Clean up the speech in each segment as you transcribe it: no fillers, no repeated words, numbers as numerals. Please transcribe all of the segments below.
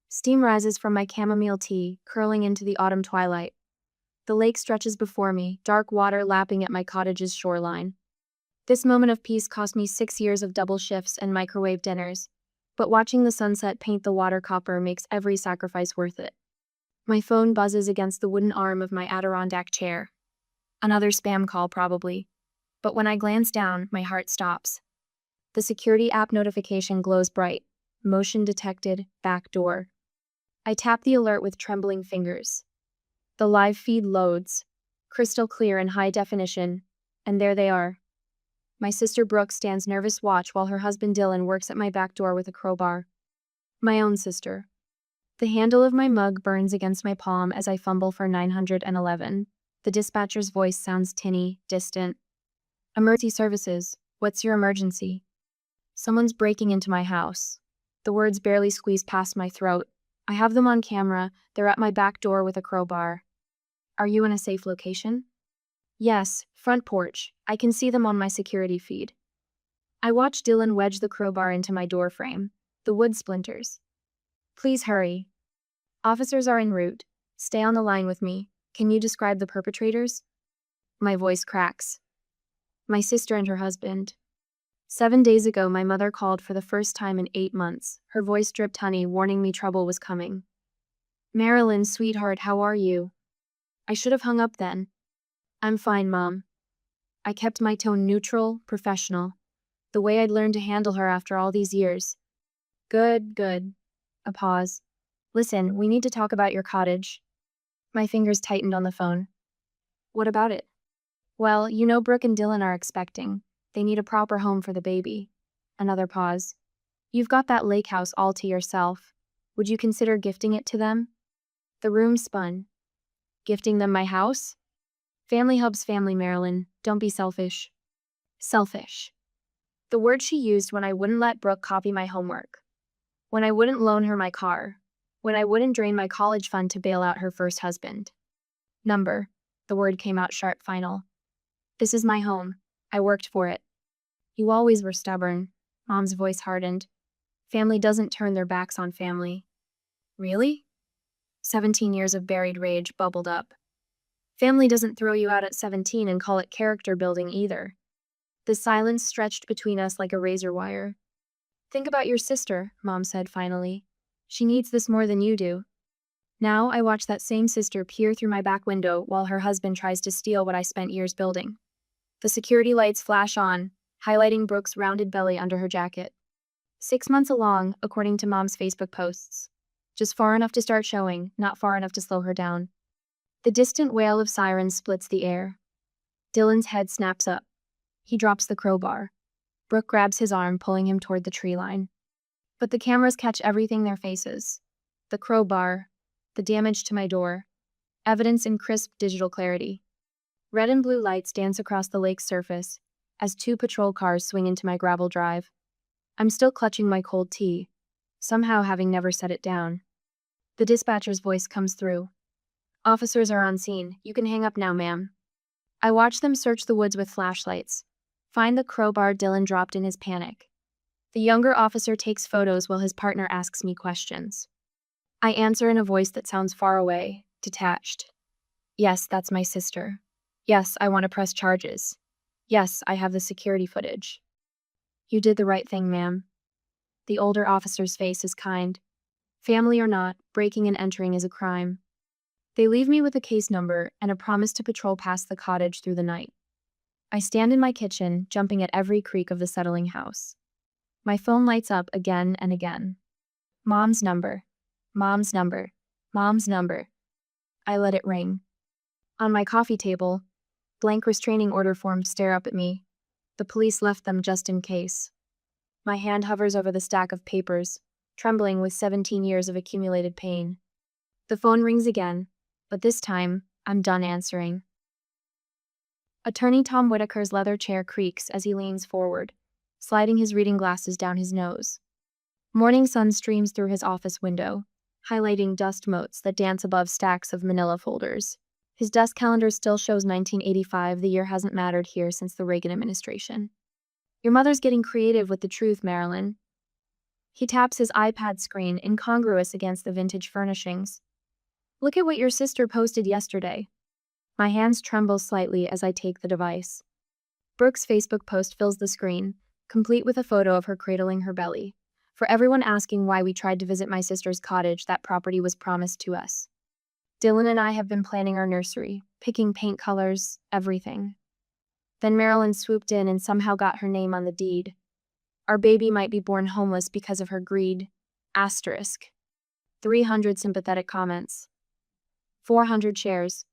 Steam rises from my chamomile tea, curling into the autumn twilight. The lake stretches before me, dark water lapping at my cottage's shoreline. This moment of peace cost me 6 years of double shifts and microwave dinners, but watching the sunset paint the water copper makes every sacrifice worth it. My phone buzzes against the wooden arm of my Adirondack chair. Another spam call, probably. But when I glance down, my heart stops. The security app notification glows bright. Motion detected, back door. I tap the alert with trembling fingers. The live feed loads, crystal clear and high definition, and there they are. My sister Brooke stands nervous watch while her husband Dylan works at my back door with a crowbar. My own sister. The handle of my mug burns against my palm as I fumble for 911. The dispatcher's voice sounds tinny, distant. Emergency services. What's your emergency? Someone's breaking into my house. The words barely squeeze past my throat. I have them on camera. They're at my back door with a crowbar. Are you in a safe location? Yes, front porch. I can see them on my security feed. I watch Dylan wedge the crowbar into my door frame. The wood splinters. Please hurry. Officers are en route. Stay on the line with me. Can you describe the perpetrators? My voice cracks. My sister and her husband. 7 days ago, my mother called for the first time in 8 months. Her voice dripped honey, warning me trouble was coming. Marilyn, sweetheart, how are you? I should have hung up then. I'm fine, Mom. I kept my tone neutral, professional. The way I'd learned to handle her after all these years. Good. A pause. Listen, we need to talk about your cottage. My fingers tightened on the phone. What about it? Well, you know Brooke and Dylan are expecting. They need a proper home for the baby. Another pause. You've got that lake house all to yourself. Would you consider gifting it to them? The room spun. Gifting them my house? Family hubs family, Marilyn. Don't be selfish. Selfish. The word she used when I wouldn't let Brooke copy my homework. When I wouldn't loan her my car. When I wouldn't drain my college fund to bail out her first husband. Number. The word came out sharp final. This is my home. I worked for it. You always were stubborn. Mom's voice hardened. Family doesn't turn their backs on family. Really? 17 years of buried rage bubbled up. Family doesn't throw you out at 17 and call it character building either. The silence stretched between us like a razor wire. Think about your sister, Mom said finally. She needs this more than you do. Now I watch that same sister peer through my back window while her husband tries to steal what I spent years building. The security lights flash on, highlighting Brooke's rounded belly under her jacket. 6 months along, according to Mom's Facebook posts. Just far enough to start showing, not far enough to slow her down. The distant wail of sirens splits the air. Dylan's head snaps up. He drops the crowbar. Brooke grabs his arm, pulling him toward the tree line. But the cameras catch everything their faces. The crowbar, the damage to my door, evidence in crisp digital clarity. Red and blue lights dance across the lake's surface as 2 patrol cars swing into my gravel drive. I'm still clutching my cold tea, somehow having never set it down. The dispatcher's voice comes through. Officers are on scene. You can hang up now, ma'am. I watch them search the woods with flashlights. Find the crowbar Dylan dropped in his panic. The younger officer takes photos while his partner asks me questions. I answer in a voice that sounds far away, detached. Yes, that's my sister. Yes, I want to press charges. Yes, I have the security footage. You did the right thing, ma'am. The older officer's face is kind. Family or not, breaking and entering is a crime. They leave me with a case number and a promise to patrol past the cottage through the night. I stand in my kitchen, jumping at every creak of the settling house. My phone lights up again and again. Mom's number. Mom's number. Mom's number. I let it ring. On my coffee table, blank restraining order forms stare up at me. The police left them just in case. My hand hovers over the stack of papers, trembling with 17 years of accumulated pain. The phone rings again, but this time, I'm done answering. Attorney Tom Whitaker's leather chair creaks as he leans forward, sliding his reading glasses down his nose. Morning sun streams through his office window, highlighting dust motes that dance above stacks of manila folders. His desk calendar still shows 1985. The year hasn't mattered here since the Reagan administration. Your mother's getting creative with the truth, Marilyn. He taps his iPad screen, incongruous against the vintage furnishings. Look at what your sister posted yesterday. My hands tremble slightly as I take the device. Brooke's Facebook post fills the screen, complete with a photo of her cradling her belly. For everyone asking why we tried to visit my sister's cottage, that property was promised to us. Dylan and I have been planning our nursery, picking paint colors, everything. Then Marilyn swooped in and somehow got her name on the deed. Our baby might be born homeless because of her greed. Asterisk. 300 sympathetic comments. 400 shares.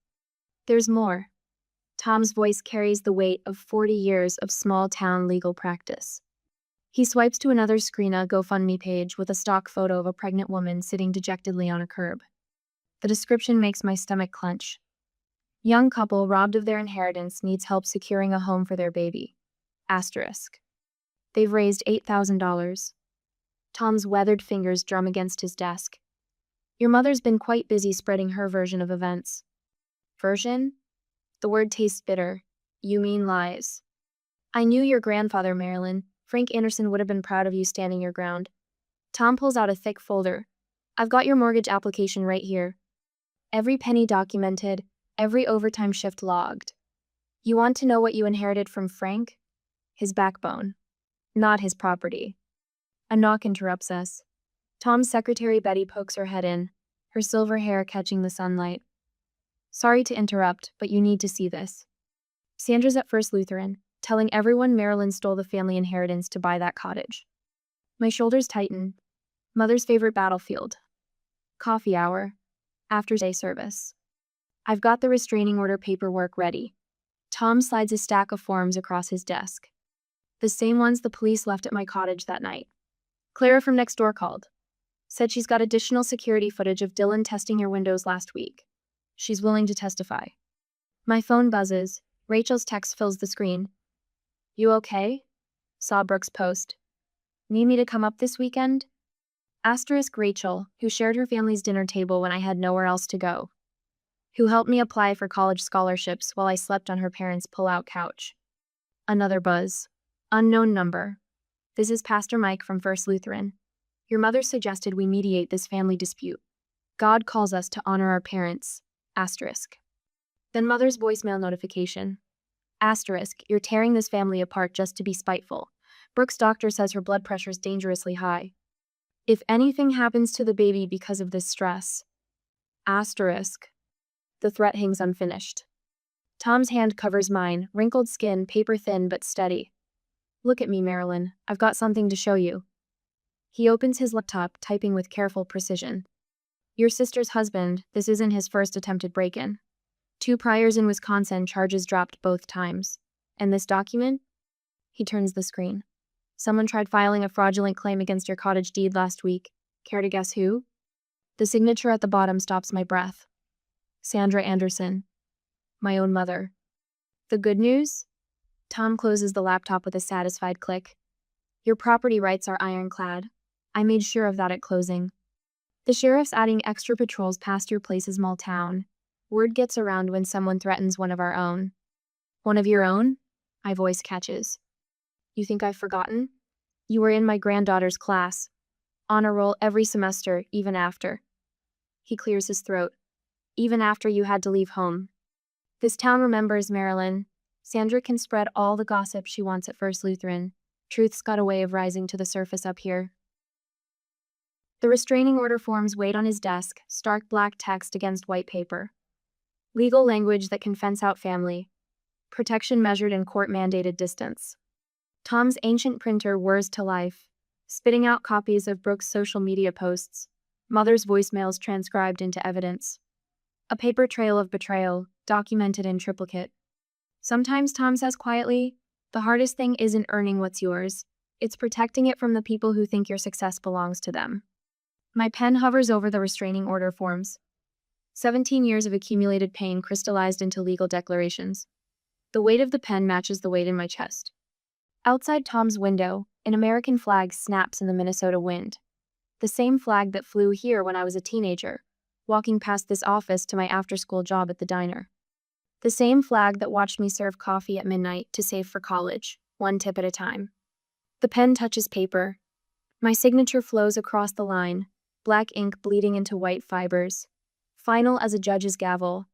There's more. Tom's voice carries the weight of 40 years of small-town legal practice. He swipes to another screen, a GoFundMe page with a stock photo of a pregnant woman sitting dejectedly on a curb. The description makes my stomach clench. Young couple robbed of their inheritance needs help securing a home for their baby. Asterisk. They've raised $8,000. Tom's weathered fingers drum against his desk. Your mother's been quite busy spreading her version of events. Version? The word tastes bitter. You mean lies. I knew your grandfather, Marilyn. Frank Anderson would have been proud of you standing your ground. Tom pulls out a thick folder. I've got your mortgage application right here. Every penny documented, every overtime shift logged. You want to know what you inherited from Frank? His backbone, not his property. A knock interrupts us. Tom's secretary Betty pokes her head in, her silver hair catching the sunlight. Sorry to interrupt, but you need to see this. Sandra's at First Lutheran, telling everyone Marilyn stole the family inheritance to buy that cottage. My shoulders tighten. Mother's favorite battlefield. Coffee hour. After day service. I've got the restraining order paperwork ready. Tom slides a stack of forms across his desk. The same ones the police left at my cottage that night. Clara from next door called. Said she's got additional security footage of Dylan testing your windows last week. She's willing to testify. My phone buzzes. Rachel's text fills the screen. You okay? Saw Brooke's post. Need me to come up this weekend? Asterisk Rachel, who shared her family's dinner table when I had nowhere else to go. Who helped me apply for college scholarships while I slept on her parents' pull-out couch. Another buzz. Unknown number. This is Pastor Mike from First Lutheran. Your mother suggested we mediate this family dispute. God calls us to honor our parents. Asterisk. Then mother's voicemail notification. Asterisk, you're tearing this family apart just to be spiteful. Brooke's doctor says her blood pressure's dangerously high. If anything happens to the baby because of this stress. Asterisk. The threat hangs unfinished. Tom's hand covers mine, wrinkled skin, paper thin but steady. Look at me, Marilyn. I've got something to show you. He opens his laptop, typing with careful precision. Your sister's husband, this isn't his first attempted break-in. 2 priors in Wisconsin, charges dropped both times. And this document? He turns the screen. Someone tried filing a fraudulent claim against your cottage deed last week. Care to guess who? The signature at the bottom stops my breath. Sandra Anderson. My own mother. The good news? Tom closes the laptop with a satisfied click. Your property rights are ironclad. I made sure of that at closing. The sheriff's adding extra patrols past your place's small town. Word gets around when someone threatens one of our own. One of your own? My voice catches. You think I've forgotten? You were in my granddaughter's class. Honor roll every semester, even after. He clears his throat. Even after you had to leave home. This town remembers, Marilyn. Sandra can spread all the gossip she wants at First Lutheran. Truth's got a way of rising to the surface up here. The restraining order forms wait on his desk, stark black text against white paper. Legal language that can fence out family. Protection measured in court-mandated distance. Tom's ancient printer whirs to life, spitting out copies of Brooke's social media posts, mother's voicemails transcribed into evidence. A paper trail of betrayal, documented in triplicate. Sometimes Tom says quietly, the hardest thing isn't earning what's yours, it's protecting it from the people who think your success belongs to them. My pen hovers over the restraining order forms. 17 years of accumulated pain crystallized into legal declarations. The weight of the pen matches the weight in my chest. Outside Tom's window, an American flag snaps in the Minnesota wind. The same flag that flew here when I was a teenager, walking past this office to my after-school job at the diner. The same flag that watched me serve coffee at midnight to save for college, one tip at a time. The pen touches paper. My signature flows across the line, black ink bleeding into white fibers. Final as a judge's gavel,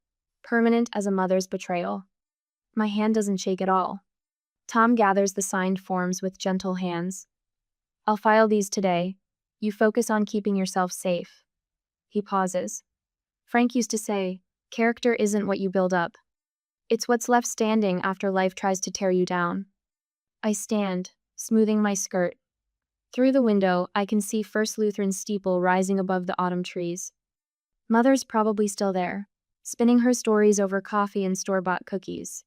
permanent as a mother's betrayal. My hand doesn't shake at all. Tom gathers the signed forms with gentle hands. I'll file these today. You focus on keeping yourself safe. He pauses. Frank used to say, character isn't what you build up. It's what's left standing after life tries to tear you down. I stand, smoothing my skirt. Through the window, I can see First Lutheran steeple rising above the autumn trees. Mother's probably still there, spinning her stories over coffee and store-bought cookies.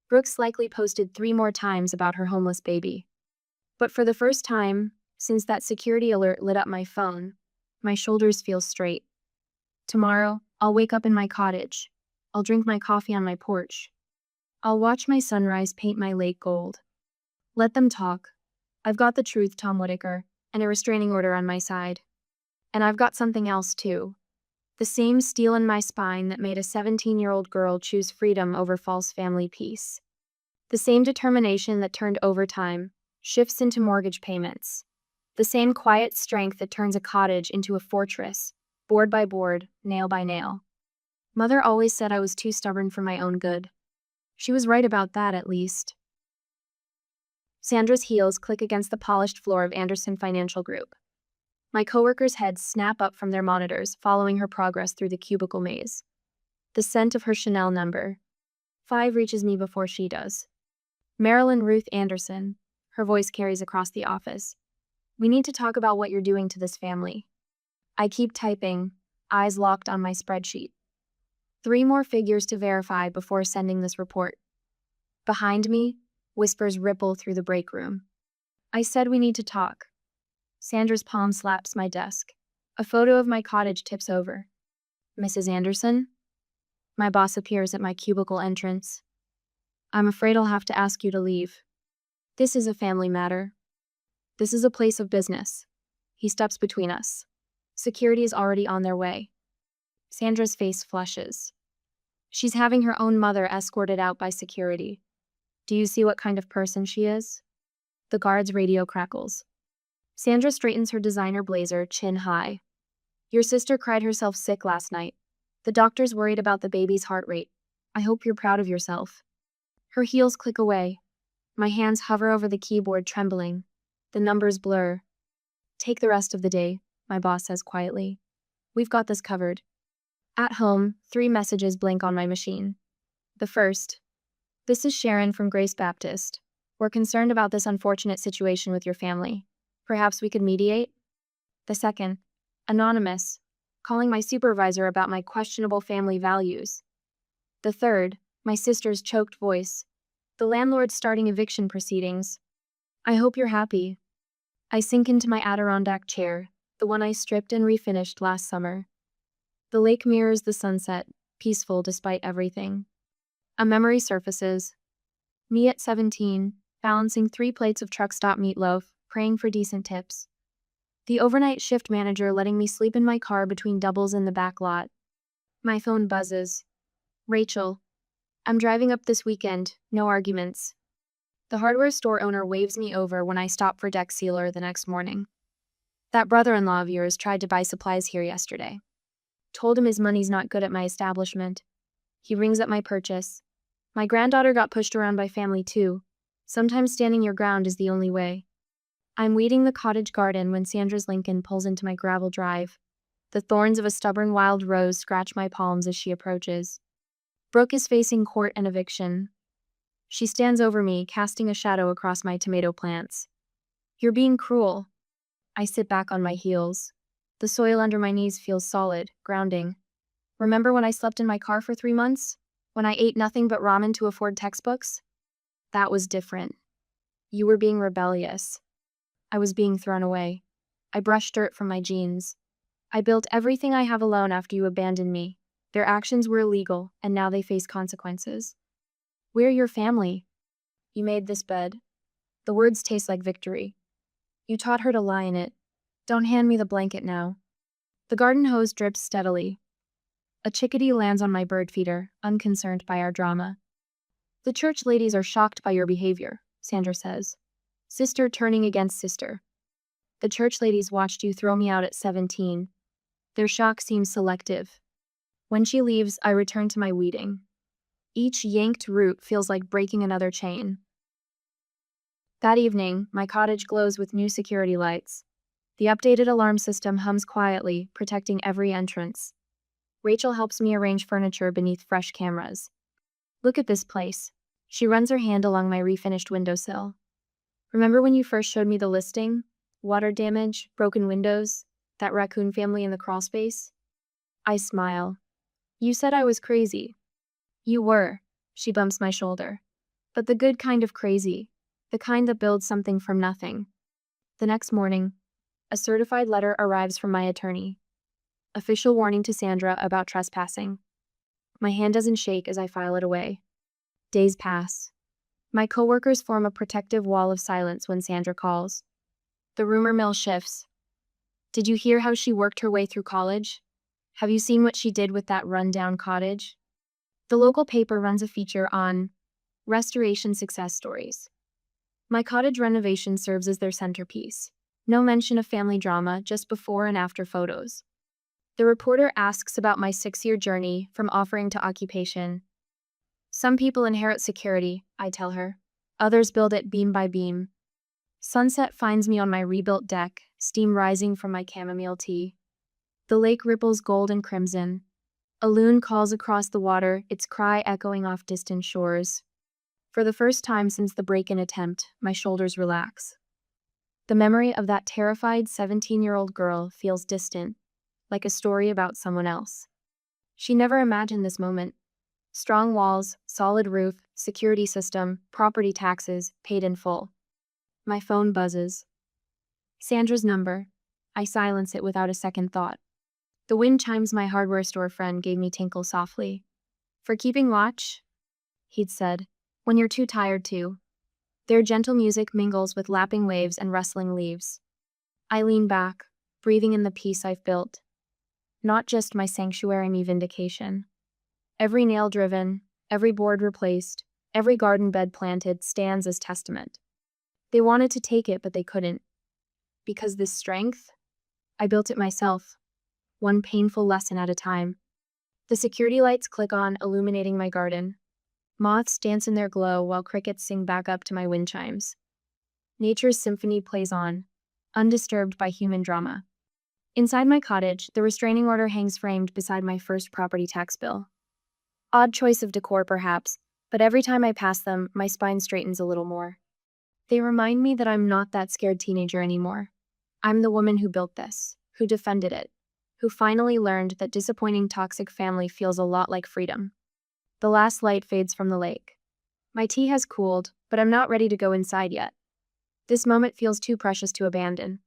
Brooks likely posted 3 more times about her homeless baby. But for the first time, since that security alert lit up my phone, my shoulders feel straight. Tomorrow, I'll wake up in my cottage. I'll drink my coffee on my porch. I'll watch my sunrise paint my lake gold. Let them talk. I've got the truth, Tom Whitaker, and a restraining order on my side. And I've got something else, too. The same steel in my spine that made a 17-year-old girl choose freedom over false family peace. The same determination that turned overtime, shifts into mortgage payments. The same quiet strength that turns a cottage into a fortress, board by board, nail by nail. Mother always said I was too stubborn for my own good. She was right about that, at least. Sandra's heels click against the polished floor of Anderson Financial Group. My coworkers' heads snap up from their monitors, following her progress through the cubicle maze. The scent of her Chanel number 5 reaches me before she does. Marilyn Ruth Anderson, her voice carries across the office. We need to talk about what you're doing to this family. I keep typing, eyes locked on my spreadsheet. 3 more figures to verify before sending this report. Behind me, whispers ripple through the break room. I said we need to talk. Sandra's palm slaps my desk. A photo of my cottage tips over. Mrs. Anderson? My boss appears at my cubicle entrance. I'm afraid I'll have to ask you to leave. This is a family matter. This is a place of business. He steps between us. Security is already on their way. Sandra's face flushes. She's having her own mother escorted out by security. Do you see what kind of person she is? The guard's radio crackles. Sandra straightens her designer blazer, chin high. Your sister cried herself sick last night. The doctor's worried about the baby's heart rate. I hope you're proud of yourself. Her heels click away. My hands hover over the keyboard, trembling. The numbers blur. Take the rest of the day, my boss says quietly. We've got this covered. At home, 3 messages blink on my machine. The first. This is Sharon from Grace Baptist. We're concerned about this unfortunate situation with your family. Perhaps we could mediate? The second. Anonymous. Calling my supervisor about my questionable family values. The third. My sister's choked voice. The landlord's starting eviction proceedings. I hope you're happy. I sink into my Adirondack chair, the one I stripped and refinished last summer. The lake mirrors the sunset, peaceful despite everything. A memory surfaces. Me at 17, balancing 3 plates of truck stop meatloaf, praying for decent tips. The overnight shift manager letting me sleep in my car between doubles in the back lot. My phone buzzes. Rachel. I'm driving up this weekend, no arguments. The hardware store owner waves me over when I stop for deck sealer the next morning. That brother-in-law of yours tried to buy supplies here yesterday. Told him his money's not good at my establishment. He rings up my purchase. My granddaughter got pushed around by family too. Sometimes standing your ground is the only way. I'm weeding the cottage garden when Sandra's Lincoln pulls into my gravel drive. The thorns of a stubborn wild rose scratch my palms as she approaches. Brooke is facing court and eviction. She stands over me, casting a shadow across my tomato plants. You're being cruel. I sit back on my heels. The soil under my knees feels solid, grounding. Remember when I slept in my car for 3 months? When I ate nothing but ramen to afford textbooks? That was different. You were being rebellious. I was being thrown away. I brushed dirt from my jeans. I built everything I have alone after you abandoned me. Their actions were illegal, and now they face consequences. We're your family. You made this bed. The words taste like victory. You taught her to lie in it. Don't hand me the blanket now. The garden hose drips steadily. A chickadee lands on my bird feeder, unconcerned by our drama. The church ladies are shocked by your behavior, Sandra says. Sister turning against sister. The church ladies watched you throw me out at 17. Their shock seems selective. When she leaves, I return to my weeding. Each yanked root feels like breaking another chain. That evening, my cottage glows with new security lights. The updated alarm system hums quietly, protecting every entrance. Rachel helps me arrange furniture beneath fresh cameras. Look at this place. She runs her hand along my refinished windowsill. Remember when you first showed me the listing? Water damage, broken windows, that raccoon family in the crawlspace? I smile. You said I was crazy. You were. She bumps my shoulder. But the good kind of crazy. The kind that builds something from nothing. The next morning, a certified letter arrives from my attorney. Official warning to Sandra about trespassing. My hand doesn't shake as I file it away. Days pass. My coworkers form a protective wall of silence when Sandra calls. The rumor mill shifts. Did you hear how she worked her way through college? Have you seen what she did with that rundown cottage? The local paper runs a feature on restoration success stories. My cottage renovation serves as their centerpiece. No mention of family drama, just before and after photos. The reporter asks about my 6-year journey from offering to occupation. Some people inherit security, I tell her. Others build it beam by beam. Sunset finds me on my rebuilt deck, steam rising from my chamomile tea. The lake ripples gold and crimson. A loon calls across the water, its cry echoing off distant shores. For the first time since the break-in attempt, my shoulders relax. The memory of that terrified 17-year-old girl feels distant, like a story about someone else. She never imagined this moment. Strong walls, solid roof, security system, property taxes, paid in full. My phone buzzes. Sandra's number. I silence it without a second thought. The wind chimes my hardware store friend gave me tinkle softly. For keeping watch? He'd said. When you're too tired to. Their gentle music mingles with lapping waves and rustling leaves. I lean back, breathing in the peace I've built. Not just my sanctuary, me vindication. Every nail driven, every board replaced, every garden bed planted stands as testament. They wanted to take it, but they couldn't. Because this strength, I built it myself, one painful lesson at a time. The security lights click on, illuminating my garden. Moths dance in their glow while crickets sing back up to my wind chimes. Nature's symphony plays on, undisturbed by human drama. Inside my cottage, the restraining order hangs framed beside my first property tax bill. Odd choice of decor, perhaps, but every time I pass them, my spine straightens a little more. They remind me that I'm not that scared teenager anymore. I'm the woman who built this, who defended it, who finally learned that disappointing toxic family feels a lot like freedom. The last light fades from the lake. My tea has cooled, but I'm not ready to go inside yet. This moment feels too precious to abandon.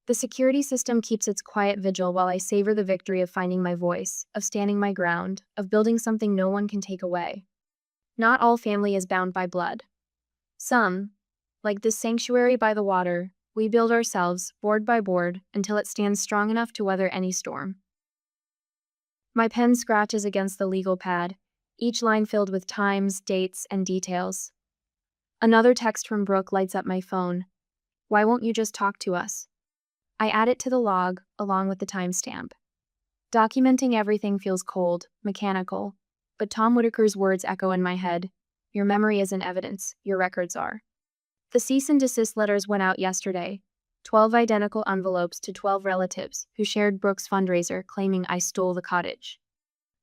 The security system keeps its quiet vigil while I savor the victory of finding my voice, of standing my ground, of building something no one can take away. Not all family is bound by blood. Some, like this sanctuary by the water, we build ourselves, board by board, until it stands strong enough to weather any storm. My pen scratches against the legal pad, each line filled with times, dates, and details. Another text from Brooke lights up my phone. Why won't you just talk to us? I add it to the log, along with the timestamp. Documenting everything feels cold, mechanical, but Tom Whitaker's words echo in my head. Your memory isn't evidence, your records are. The cease and desist letters went out yesterday. 12 identical envelopes to 12 relatives who shared Brooke's fundraiser claiming I stole the cottage.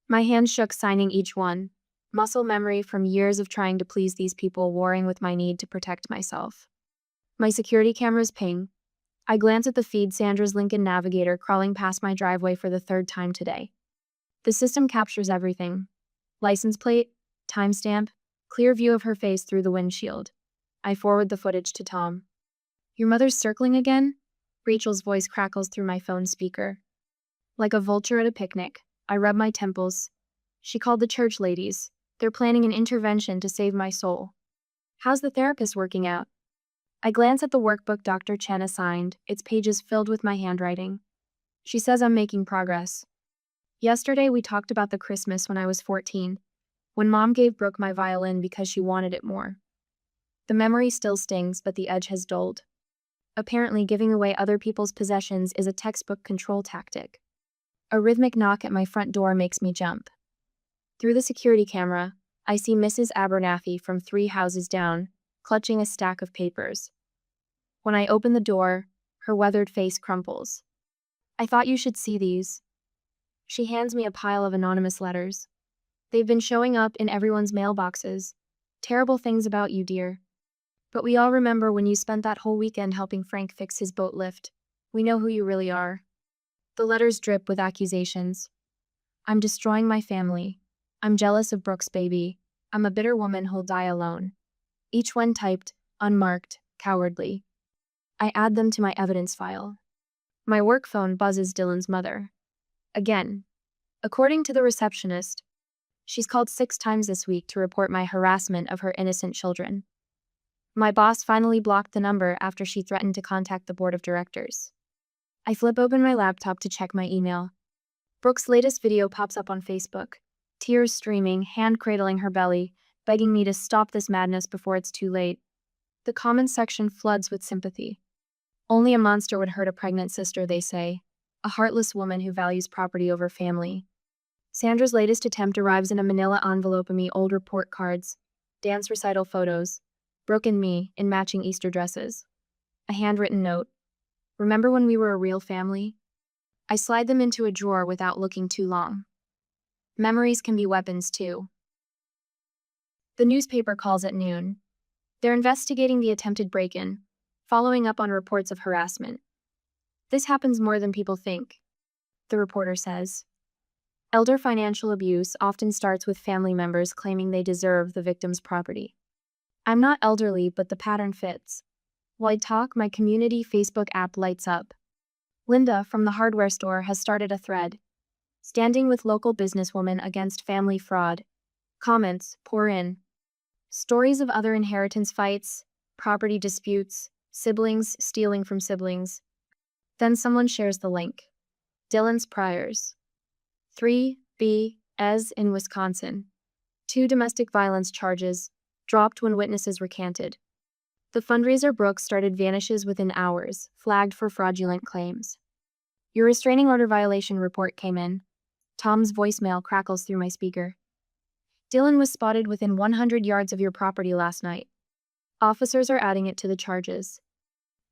My hand shook signing each one, muscle memory from years of trying to please these people warring with my need to protect myself. My security cameras ping. I glance at the feed, Sandra's Lincoln Navigator crawling past my driveway for the 3rd time today. The system captures everything. License plate, timestamp, clear view of her face through the windshield. I forward the footage to Tom. Your mother's circling again? Rachel's voice crackles through my phone speaker. Like a vulture at a picnic, I rub my temples. She called the church ladies. They're planning an intervention to save my soul. How's the therapist working out? I glance at the workbook Dr. Chen assigned, its pages filled with my handwriting. She says I'm making progress. Yesterday we talked about the Christmas when I was 14, when Mom gave Brooke my violin because she wanted it more. The memory still stings, but the edge has dulled. Apparently, giving away other people's possessions is a textbook control tactic. A rhythmic knock at my front door makes me jump. Through the security camera, I see Mrs. Abernathy from 3 houses down, clutching a stack of papers. When I open the door, her weathered face crumples. "I thought you should see these." She hands me a pile of anonymous letters. "They've been showing up in everyone's mailboxes. Terrible things about you, dear. But we all remember when you spent that whole weekend helping Frank fix his boat lift. We know who you really are." The letters drip with accusations. "I'm destroying my family. I'm jealous of Brooke's baby. I'm a bitter woman who'll die alone." Each one typed, unmarked, cowardly. I add them to my evidence file. My work phone buzzes Dylan's mother. Again. According to the receptionist, she's called 6 times this week to report my harassment of her innocent children. My boss finally blocked the number after she threatened to contact the board of directors. I flip open my laptop to check my email. Brooke's latest video pops up on Facebook. Tears streaming, hand cradling her belly, begging me to stop this madness before it's too late. The comments section floods with sympathy. Only a monster would hurt a pregnant sister, they say. A heartless woman who values property over family. Sandra's latest attempt arrives in a manila envelope of me old report cards, dance recital photos, Brooke and me in matching Easter dresses. A handwritten note. "Remember when we were a real family?" I slide them into a drawer without looking too long. Memories can be weapons too. The newspaper calls at noon. They're investigating the attempted break-in, following up on reports of harassment. "This happens more than people think," the reporter says. Elder financial abuse often starts with family members claiming they deserve the victim's property. I'm not elderly, but the pattern fits. While I talk, my community Facebook app lights up. Linda from the hardware store has started a thread. "Standing with local businesswoman against family fraud." Comments pour in. Stories of other inheritance fights, property disputes, siblings stealing from siblings. Then someone shares the link. Dylan's Priors. 3B as in Wisconsin. 2 domestic violence charges, dropped when witnesses recanted. The fundraiser Brooke started vanishes within hours, flagged for fraudulent claims. "Your restraining order violation report came in." Tom's voicemail crackles through my speaker. "Dylan was spotted within 100 yards of your property last night. Officers are adding it to the charges."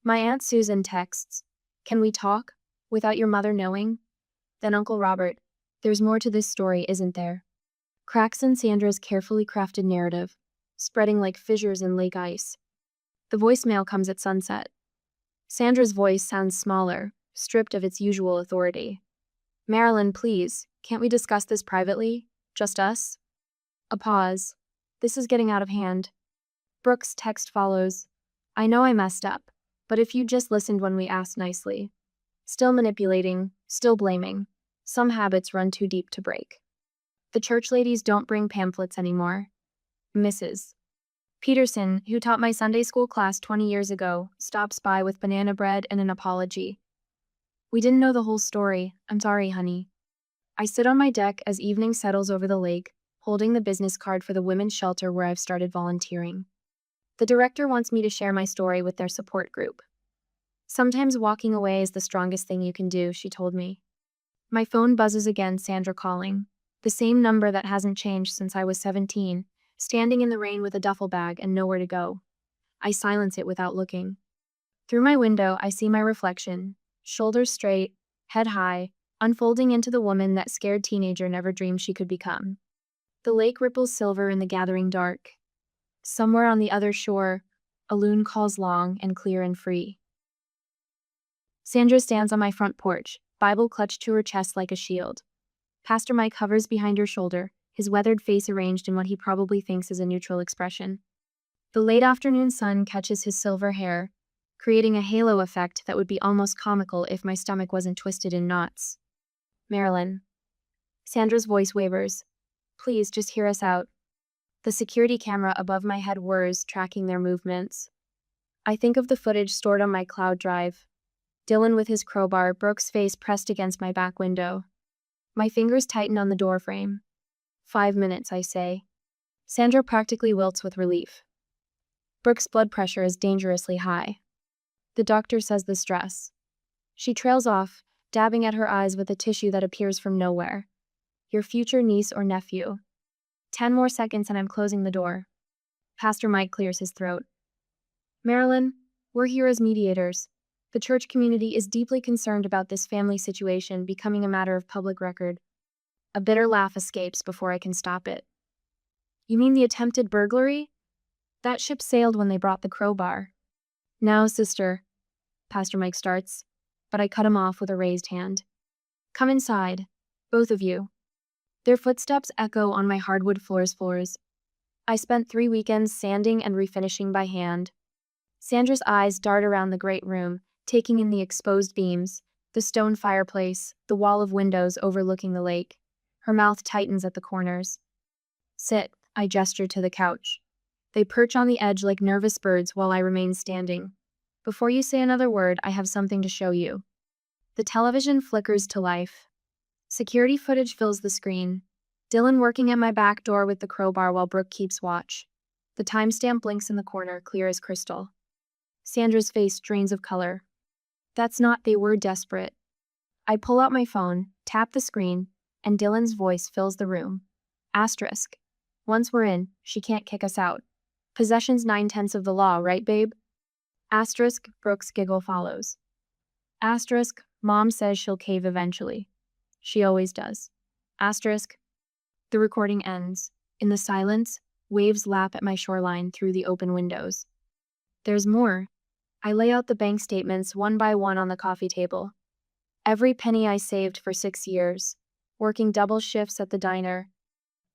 My Aunt Susan texts, "Can we talk? Without your mother knowing?" Then Uncle Robert, "There's more to this story, isn't there?" Cracks in Sandra's carefully crafted narrative, spreading like fissures in lake ice. The voicemail comes at sunset. Sandra's voice sounds smaller, stripped of its usual authority. "Marilyn, please, can't we discuss this privately? Just us?" A pause. "This is getting out of hand." Brooke's text follows. "I know I messed up, but if you just listened when we asked nicely." Still manipulating, still blaming. Some habits run too deep to break. The church ladies don't bring pamphlets anymore. Mrs. Peterson, who taught my Sunday school class 20 years ago, stops by with banana bread and an apology. "We didn't know the whole story. I'm sorry, honey." I sit on my deck as evening settles over the lake, holding the business card for the women's shelter where I've started volunteering. The director wants me to share my story with their support group. "Sometimes walking away is the strongest thing you can do," she told me. My phone buzzes again, Sandra calling. The same number that hasn't changed since I was 17, standing in the rain with a duffel bag and nowhere to go. I silence it without looking. Through my window, I see my reflection, shoulders straight, head high, unfolding into the woman that scared teenager never dreamed she could become. The lake ripples silver in the gathering dark. Somewhere on the other shore, a loon calls long and clear and free. Sandra stands on my front porch, Bible clutched to her chest like a shield. Pastor Mike hovers behind her shoulder, his weathered face arranged in what he probably thinks is a neutral expression. The late afternoon sun catches his silver hair, creating a halo effect that would be almost comical if my stomach wasn't twisted in knots. "Marilyn." Sandra's voice wavers. "Please, just hear us out." The security camera above my head whirs, tracking their movements. I think of the footage stored on my cloud drive. Dylan with his crowbar, Brooke's face pressed against my back window. My fingers tighten on the doorframe. 5 minutes, I say. Sandra practically wilts with relief. Brooke's blood pressure is dangerously high. The doctor says the stress. She trails off, dabbing at her eyes with a tissue that appears from nowhere. Your future niece or nephew. 10 more seconds and I'm closing the door. Pastor Mike clears his throat. Marilyn, we're here as mediators. The church community is deeply concerned about this family situation becoming a matter of public record. A bitter laugh escapes before I can stop it. You mean the attempted burglary? That ship sailed when they brought the crowbar. Now, sister, Pastor Mike starts, but I cut him off with a raised hand. Come inside, both of you. Their footsteps echo on my hardwood floors. I spent 3 weekends sanding and refinishing by hand. Sandra's eyes dart around the great room, taking in the exposed beams, the stone fireplace, the wall of windows overlooking the lake. Her mouth tightens at the corners. Sit, I gesture to the couch. They perch on the edge like nervous birds while I remain standing. Before you say another word, I have something to show you. The television flickers to life. Security footage fills the screen. Dylan working at my back door with the crowbar while Brooke keeps watch. The timestamp blinks in the corner, clear as crystal. Sandra's face drains of color. That's not, they were desperate. I pull out my phone, tap the screen, and Dylan's voice fills the room. Asterisk. Once we're in, she can't kick us out. Possession's 9/10 of the law, right, babe? Asterisk, Brooke's giggle follows. Asterisk, Mom says she'll cave eventually. She always does. Asterisk. The recording ends. In the silence, waves lap at my shoreline through the open windows. There's more. I lay out the bank statements one by one on the coffee table. Every penny I saved for 6 years, working double shifts at the diner,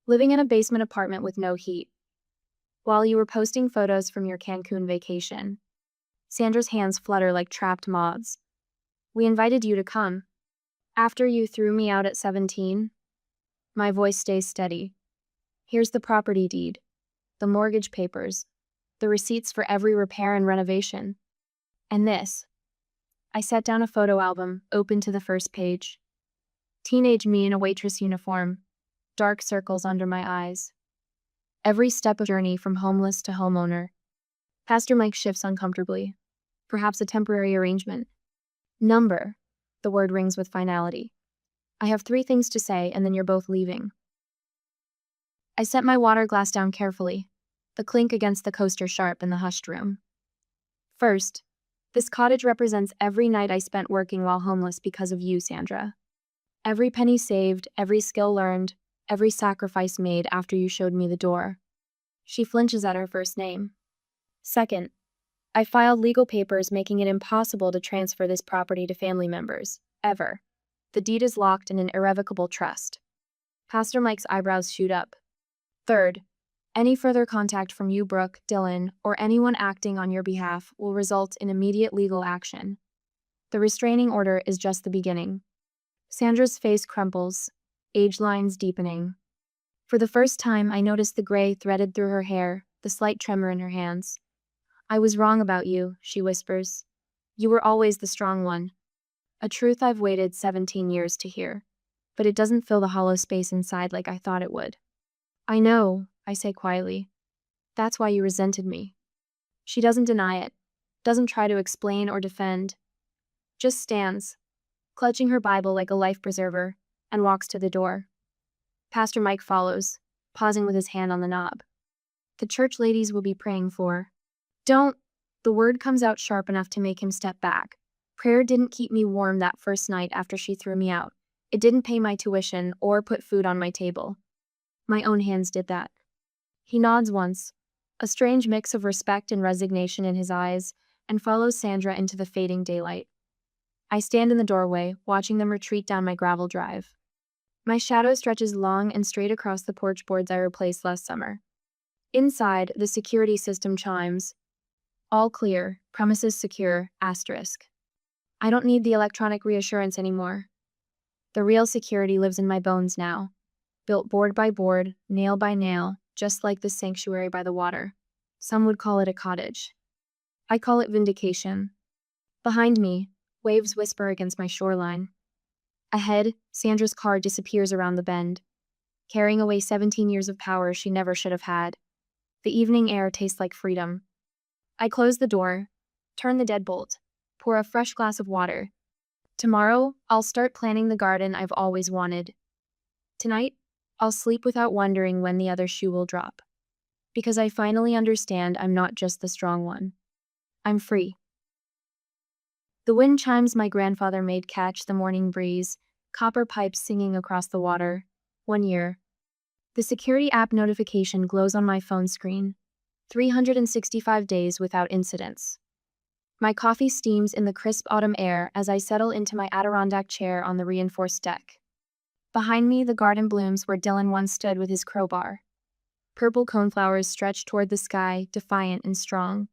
living in a basement apartment with no heat, while you were posting photos from your Cancun vacation. Sandra's hands flutter like trapped moths. We invited you to come. After you threw me out at 17, my voice stays steady. Here's the property deed, the mortgage papers, the receipts for every repair and renovation. And this. I set down a photo album, open to the first page. Teenage me in a waitress uniform, dark circles under my eyes. Every step of journey from homeless to homeowner. Pastor Mike shifts uncomfortably. Perhaps a temporary arrangement. Number. The word rings with finality. I have 3 things to say, and then you're both leaving. I set my water glass down carefully, the clink against the coaster sharp in the hushed room. First, this cottage represents every night I spent working while homeless because of you, Sandra. Every penny saved, every skill learned, every sacrifice made after you showed me the door. She flinches at her first name. Second, I filed legal papers making it impossible to transfer this property to family members, ever. The deed is locked in an irrevocable trust. Pastor Mike's eyebrows shoot up. Third, any further contact from you, Brooke, Dylan, or anyone acting on your behalf will result in immediate legal action. The restraining order is just the beginning. Sandra's face crumples, age lines deepening. For the first time, I noticed the gray threaded through her hair, the slight tremor in her hands. I was wrong about you, she whispers. You were always the strong one. A truth I've waited 17 years to hear. But it doesn't fill the hollow space inside like I thought it would. I know, I say quietly. That's why you resented me. She doesn't deny it, doesn't try to explain or defend. Just stands, clutching her Bible like a life preserver, and walks to the door. Pastor Mike follows, pausing with his hand on the knob. The church ladies will be praying for. Don't. The word comes out sharp enough to make him step back. Prayer didn't keep me warm that first night after she threw me out. It didn't pay my tuition or put food on my table. My own hands did that. He nods once, a strange mix of respect and resignation in his eyes, and follows Sandra into the fading daylight. I stand in the doorway, watching them retreat down my gravel drive. My shadow stretches long and straight across the porch boards I replaced last summer. Inside, the security system chimes. All clear, premises secure, asterisk. I don't need the electronic reassurance anymore. The real security lives in my bones now, built board by board, nail by nail, just like this sanctuary by the water. Some would call it a cottage. I call it vindication. Behind me, waves whisper against my shoreline. Ahead, Sandra's car disappears around the bend, carrying away 17 years of power she never should have had. The evening air tastes like freedom. I close the door, turn the deadbolt, pour a fresh glass of water. Tomorrow, I'll start planning the garden I've always wanted. Tonight, I'll sleep without wondering when the other shoe will drop. Because I finally understand I'm not just the strong one. I'm free. The wind chimes my grandfather made catch the morning breeze, copper pipes singing across the water. 1 year. The security app notification glows on my phone screen. 365 days without incidents. My coffee steams in the crisp autumn air as I settle into my Adirondack chair on the reinforced deck. Behind me, the garden blooms where Dylan once stood with his crowbar. Purple coneflowers stretch toward the sky, defiant and strong.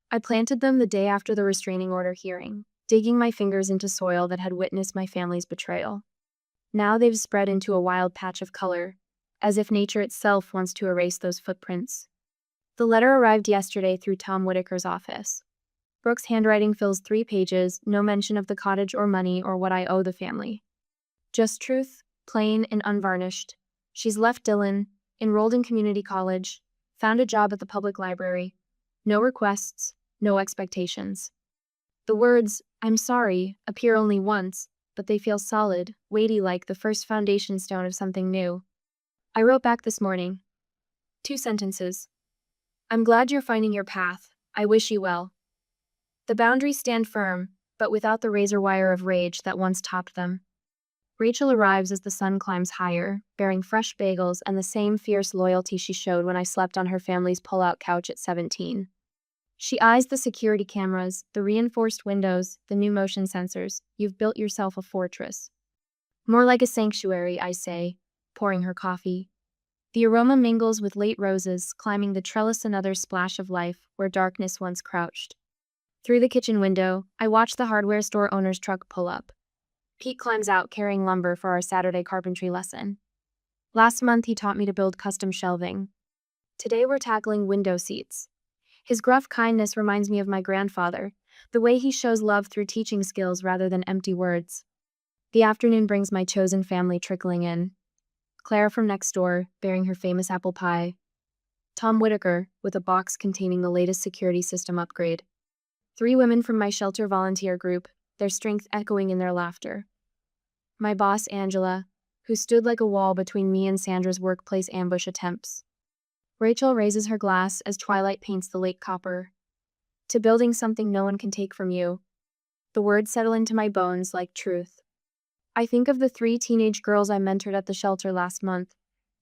I planted them the day after the restraining order hearing, digging my fingers into soil that had witnessed my family's betrayal. Now they've spread into a wild patch of color, as if nature itself wants to erase those footprints. The letter arrived yesterday through Tom Whitaker's office. Brooke's handwriting fills 3 pages, no mention of the cottage or money or what I owe the family. Just truth, plain and unvarnished. She's left Dylan, enrolled in community college, found a job at the public library. No requests, no expectations. The words, "I'm sorry," appear only once, but they feel solid, weighty like the first foundation stone of something new. I wrote back this morning. 2 sentences. I'm glad you're finding your path. I wish you well. The boundaries stand firm, but without the razor wire of rage that once topped them. Rachel arrives as the sun climbs higher, bearing fresh bagels and the same fierce loyalty she showed when I slept on her family's pull-out couch at 17. She eyes the security cameras, the reinforced windows, the new motion sensors. You've built yourself a fortress. More like a sanctuary, I say, pouring her coffee. The aroma mingles with late roses, climbing the trellis, another splash of life where darkness once crouched. Through the kitchen window, I watch the hardware store owner's truck pull up. Pete climbs out carrying lumber for our Saturday carpentry lesson. Last month, he taught me to build custom shelving. Today, we're tackling window seats. His gruff kindness reminds me of my grandfather, the way he shows love through teaching skills rather than empty words. The afternoon brings my chosen family trickling in. Claire from next door, bearing her famous apple pie. Tom Whitaker, with a box containing the latest security system upgrade. 3 women from my shelter volunteer group, their strength echoing in their laughter. My boss, Angela, who stood like a wall between me and Sandra's workplace ambush attempts. Rachel raises her glass as twilight paints the lake copper. To building something no one can take from you. The words settle into my bones like truth. I think of the 3 teenage girls I mentored at the shelter last month,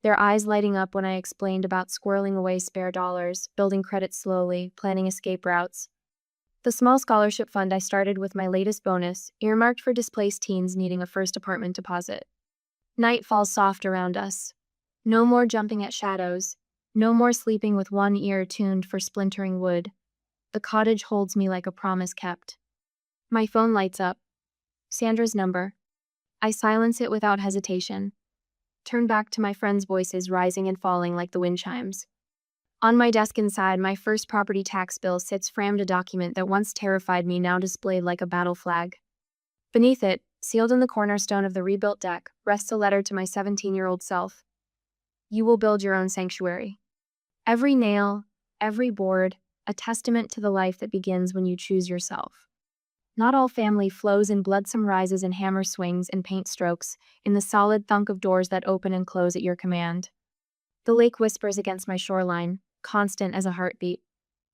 their eyes lighting up when I explained about squirreling away spare dollars, building credit slowly, planning escape routes. The small scholarship fund I started with my latest bonus, earmarked for displaced teens needing a first apartment deposit. Night falls soft around us. No more jumping at shadows. No more sleeping with one ear tuned for splintering wood. The cottage holds me like a promise kept. My phone lights up. Sandra's number. I silence it without hesitation. Turn back to my friends' voices rising and falling like the wind chimes. On my desk inside, my first property tax bill sits framed, a document that once terrified me now displayed like a battle flag. Beneath it, sealed in the cornerstone of the rebuilt deck, rests a letter to my 17-year-old self. You will build your own sanctuary. Every nail, every board, a testament to the life that begins when you choose yourself. Not all family flows in bloodsome rises and hammer swings and paint strokes, in the solid thunk of doors that open and close at your command. The lake whispers against my shoreline, constant as a heartbeat.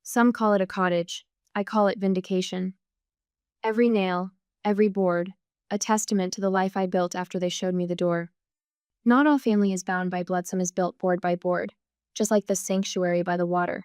Some call it a cottage. I call it vindication. Every nail, every board, a testament to the life I built after they showed me the door. Not all family is bound by blood. Some is built board by board, just like the sanctuary by the water.